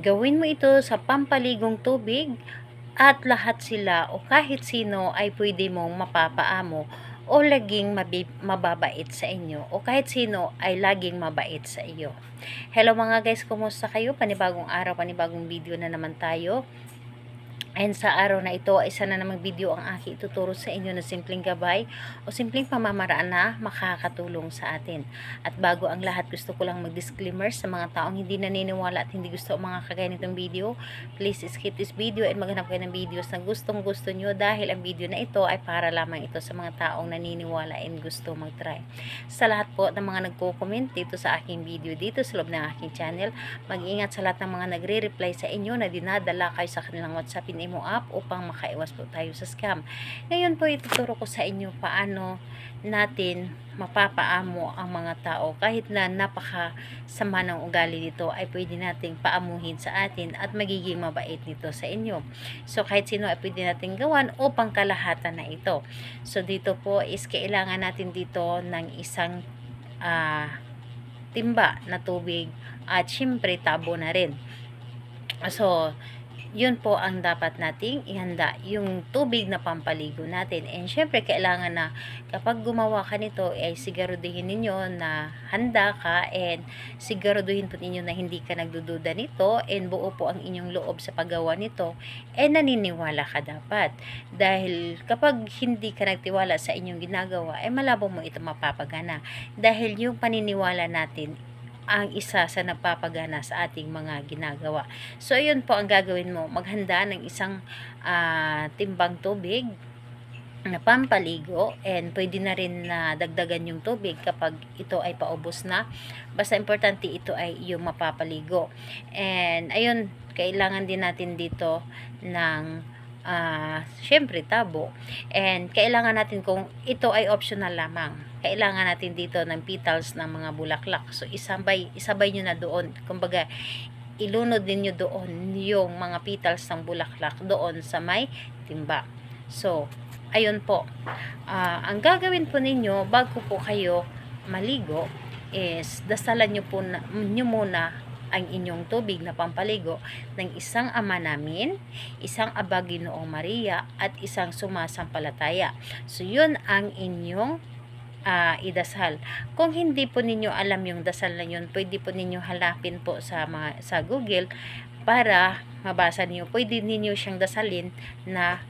Gawin mo ito sa pampaligong tubig at lahat sila o kahit sino ay pwede mong mapapaamo o laging mababait sa inyo o kahit sino ay laging mabait sa iyo. Hello mga guys, kumusta kayo? Panibagong araw, panibagong video na naman tayo. And sa araw na ito, isa na namang video ang aking ituturo sa inyo na simpleng gabay o simpleng pamamaraan na makakatulong sa atin. At bago ang lahat, gusto ko lang mag-disclaimer sa mga taong hindi naniniwala at hindi gusto ang mga kagaya nitong video. Please skip this video and maghanap kayo ng videos na gustong gusto nyo dahil ang video na ito ay para lamang ito sa mga taong naniniwala and gusto mag-try. Sa lahat po ng mga nagko-comment dito sa aking video dito sa loob ng aking channel, mag-ingat sa lahat ng mga nagre-reply sa inyo na dinadala kayo sa kanilang WhatsApp mo app upang makaiwas po tayo sa scam. Ngayon po ituturo ko sa inyo paano natin mapapaamo ang mga tao kahit na napakasama ng ugali nito ay pwede nating paamuhin sa atin at magiging mabait nito sa inyo. So kahit sino ay pwede nating gawan o pangkalahatan na ito. So dito po is kailangan natin dito ng isang timba na tubig at syempre tabo na rin. So yun po ang dapat nating ihanda, yung tubig na pampaligo natin. And syempre kailangan na kapag gumawa ka nito ay siguraduhin ninyo na handa ka and siguraduhin po ninyo na hindi ka nagdududa nito and buo po ang inyong loob sa paggawa nito and naniniwala ka dapat. Dahil kapag hindi ka nagtiwala sa inyong ginagawa ay malabo mo ito mapapagana. Dahil yung paniniwala natin ang isa sa nagpapagana sa ating mga ginagawa. So, ayun po ang gagawin mo. Maghanda ng isang timbang tubig na pampaligo and pwede na rin na dagdagan yung tubig kapag ito ay paubos na. Basta importante ito ay yung mapapaligo. And, ayun, kailangan din natin dito ng syempre tabo. And kailangan natin, kung ito ay optional lamang, kailangan natin dito ng petals ng mga bulaklak. So isabay nyo na doon. Kumbaga ilunod ninyo doon yung mga petals ng bulaklak doon sa may timba. So ayun po, ang gagawin po ninyo bago po kayo maligo is dasalan nyo muna ang inyong tubig na pampaligo ng isang Ama Namin, isang Aba Ginoong Maria, at isang sumasampalataya. So, yun ang inyong idasal. Kung hindi po ninyo alam yung dasal na yun, pwede po ninyo halapin po sa Google para mabasa niyo. Pwede ninyo siyang dasalin na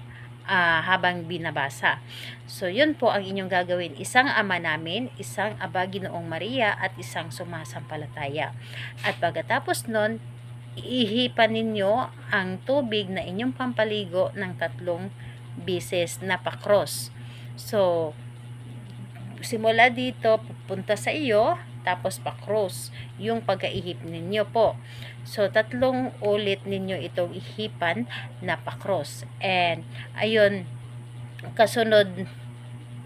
habang binabasa. So, yun po ang inyong gagawin. Isang Ama Namin, isang Aba Ginoong Maria, at isang sumasampalataya. At pagkatapos nun, ihipan ninyo ang tubig na inyong pampaligo ng 3 beses na pa-cross. So, simula dito, pupunta sa iyo, tapos pa-cross yung pagkaihip ninyo po. So, 3 ulit ninyo itong ihipan na pa-cross. And, ayun, kasunod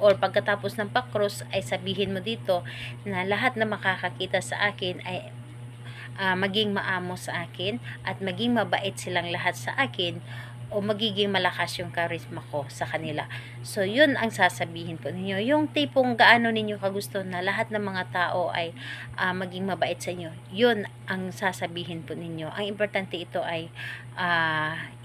or pagkatapos ng pa-cross ay sabihin mo dito na lahat na makakakita sa akin ay maging maamo sa akin at maging mabait silang lahat sa akin o magiging malakas yung charisma ko sa kanila. So, yun ang sasabihin po ninyo. Yung tipong gaano ninyo kagusto na lahat ng mga tao ay maging mabait sa inyo. Yun ang sasabihin po ninyo. Ang importante ito ay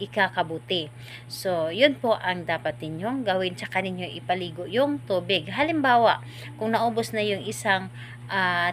ikakabuti. So, yun po ang dapat ninyong gawin. Tsaka ninyo ipaligo yung tubig. Halimbawa, kung naubos na yung isang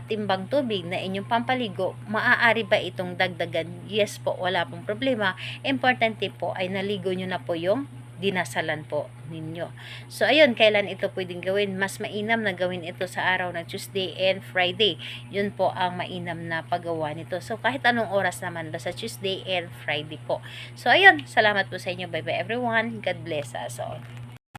timbang tubig na inyong pampaligo, maaari ba itong dagdagan? Yes po, wala pong problema. Importante po ay naligo nyo na po yung dinasalan po ninyo. So, ayun, kailan ito pwedeng gawin? Mas mainam na gawin ito sa araw ng Tuesday and Friday. Yun po ang mainam na paggawa nito. So, kahit anong oras naman, basta Tuesday and Friday po. So, ayun, salamat po sa inyo. Bye-bye everyone. God bless us all.